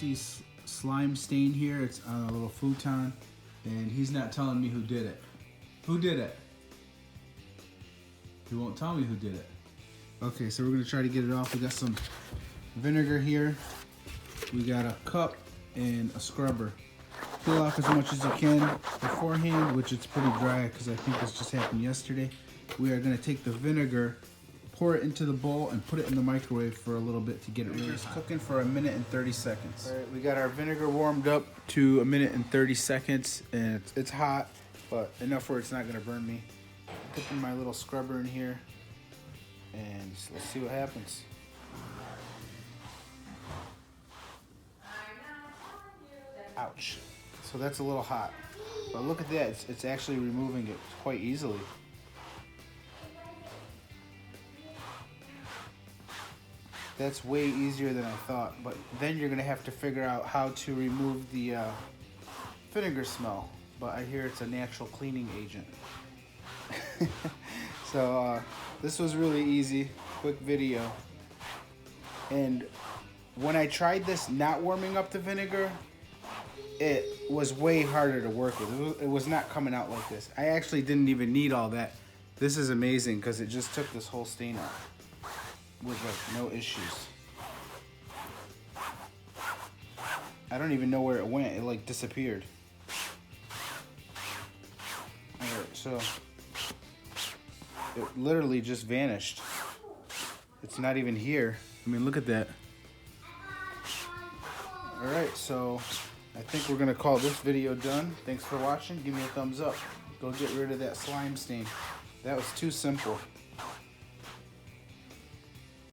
nasty slime stain here. It's on a little futon, and he's not telling me who did it. Who did it? He won't tell me who did it. Okay, so we're gonna try to get it off. We got some vinegar here. We got a cup and a scrubber. Peel off as much as you can beforehand, which it's pretty dry because I think this just happened yesterday. We are gonna take the vinegar, pour it into the bowl, and put it in the microwave for a little bit to get it really hot. Cooking for 1 minute and 30 seconds. All right, we got our vinegar warmed up to 1 minute and 30 seconds, and it's hot, but enough where it's not gonna burn me. Putting my little scrubber in here, and let's see what happens. Ouch. So that's a little hot, but look at that, it's actually removing it quite easily. That's way easier than I thought, but then you're gonna have to figure out how to remove the vinegar smell, but I hear it's a natural cleaning agent. So this was really easy, quick video. And when I tried this not warming up the vinegar, it was way harder to work with. It was not coming out like this. I actually didn't even need all that. This is amazing because it just took this whole stain out with like no issues. I don't even know where it went. It like disappeared. Alright, so it literally just vanished. It's not even here. I mean, look at that. Alright, so I think we're gonna call this video done. Thanks for watching. Give me a thumbs up. Go get rid of that slime stain. That was too simple.